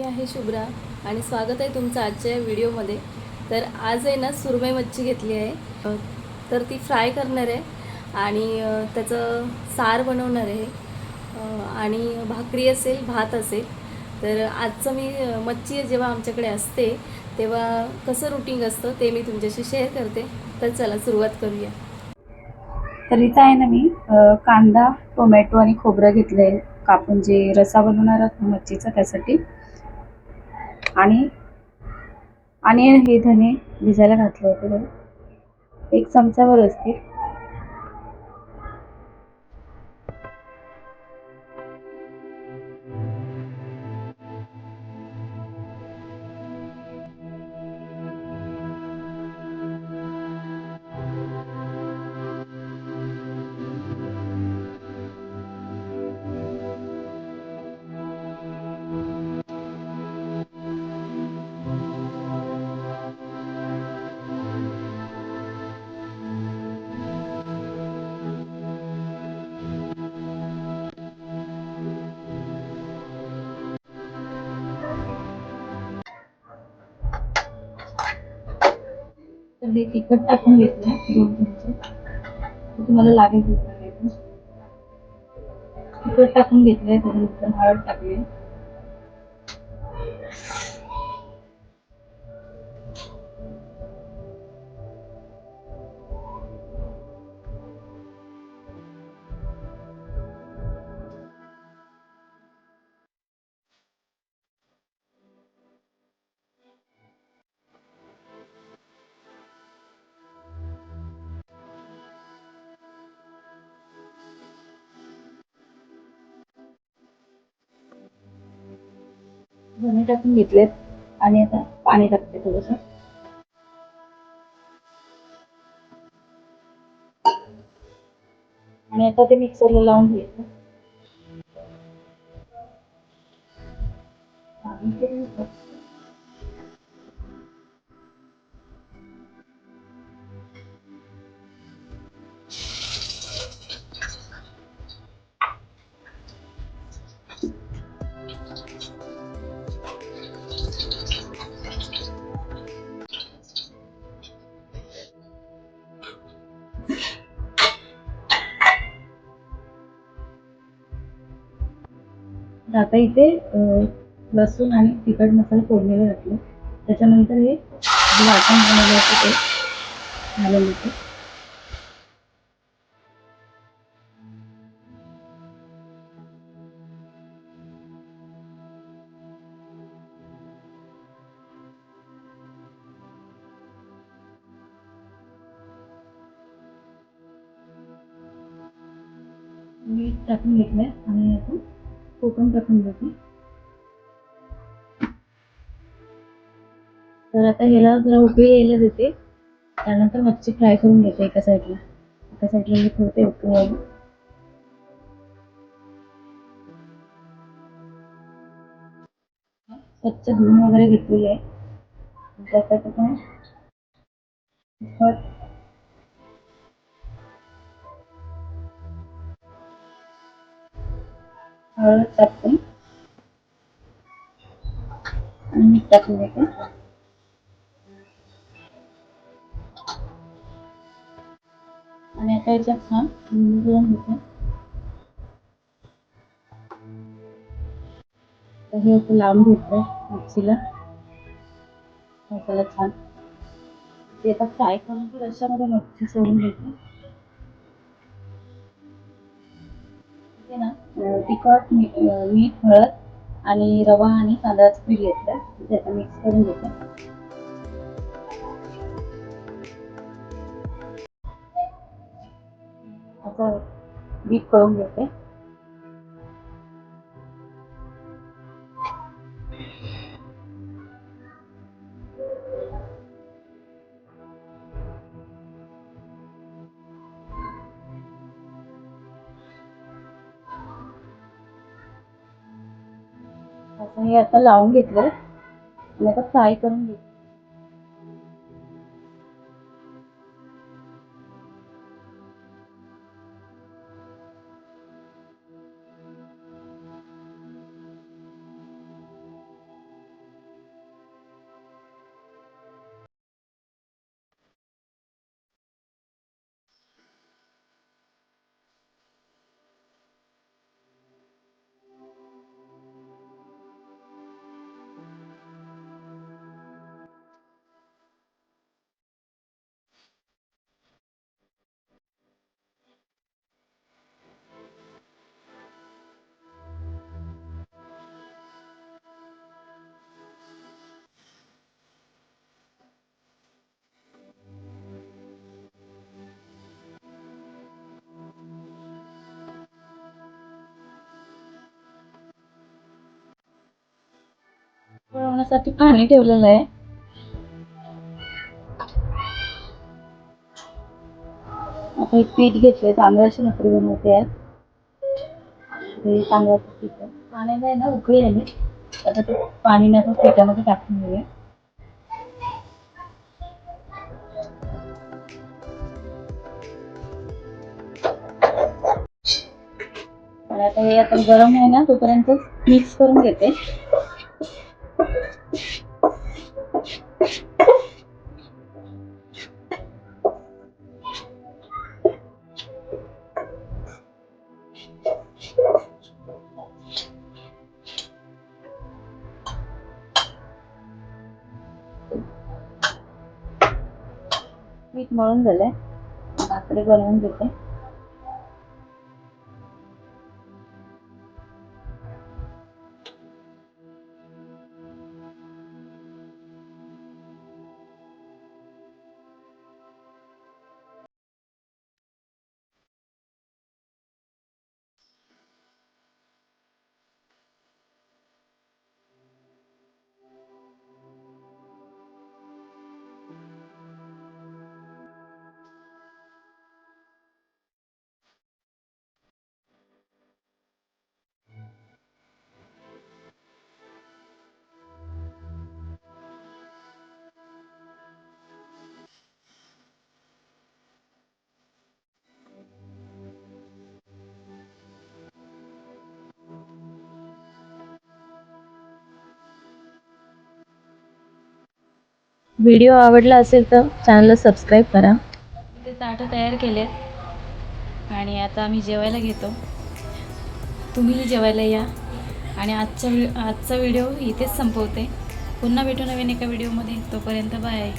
आहे शुभ्रा आणि स्वागत आहे तुमचं आजच्या व्हिडिओमध्ये. तर आज आहे ना सुरमई मच्छी घेतली आहे. तर ती फ्राय करणार आहे आणि त्याचं सार बनवणार आहे आणि भाकरी असेल, भात असेल. तर आजचं मी मच्छी जेव्हा आमच्याकडे असते तेव्हा कसं रुटीन असतं ते मी तुमच्याशी शेअर करते. तर चला सुरुवात करूया. तर इथं आहे ना मी कांदा, टोमॅटो आणि खोबरं घेतलंय कापून, जे रसा बनवणार आहोत मच्छीचा त्यासाठी. आणि आणि हे धने भिजायला घातले होते बघा, एक चमचाभर असतील. तर हे तिखट टाकून घेतलं 2 चमचे, तुम्हाला लागेल तिखट. तिखट टाकून घेतलंय, त्यानंतर हळद टाकली. धने टाकून घेतलेत आणि आता पाणी टाकते थोडंसं. आणि आता ते मिक्सरला लावून घ्यायचं. आता इथे लसूण आणि तिखट मसाला फोडणीला घातले. त्याच्यानंतर हे वाटण बनवलं होतं ते घालून देते. मीठ टाकून घेतलंय आणि आता कोकम टाकून देते. तर आता ह्याला जरा उकळी यायला देते. त्यानंतर मच्छी फ्राय करून घेते एका साईडला मी ठेवते उकळी यायला. स्वच्छ धुवून वगैरे घेतलेली आहे. त्याच्यात आपण हळद टाकते आणि मीठ टाकून देते. आणि आता याच्यात छान मिळून घेते. तर हे असं लावून घेतलंय मिक्सीला मसाला छान. ते आता फ्राय करून रश्श्यामध्ये मच्छी सोडून घेते. ते ना तिखट, मीठ, हळद आणि रवा आणि तांदळाचं पीठ घेतलं, ते आता मिक्स करून घेते. आता बीट करून घेते. असं हे आता लावून घेतलं आणि आता फ्राय करून घेते. बनवण्यासाठी पाणी ठेवलेलं आहे. आता एक पीठ घेतलंय, तांदळाची भाकरी बनवते आहे. हे तांदळाचं पीठ आहे. पाण्याला आहे ना उकळी आली. आता ते पाणी ना पिठामध्ये टाकून घेऊया. आणि आता हे आता गरम आहे ना तोपर्यंत मिक्स करून घेते. पीठ मळून झालंय, भाकरी बनवून घेते. व्हिडिओ आवडला असेल तर चॅनलला सबस्क्राईब करा. ते ताटं तयार केलेत आणि आता आम्ही जेवायला घेतो. तुम्हीही जेवायला या. आणि आजचा व्हिडिओ इथेच संपवते. पुन्हा भेटू नवीन एका व्हिडिओमध्ये. तोपर्यंत बाय.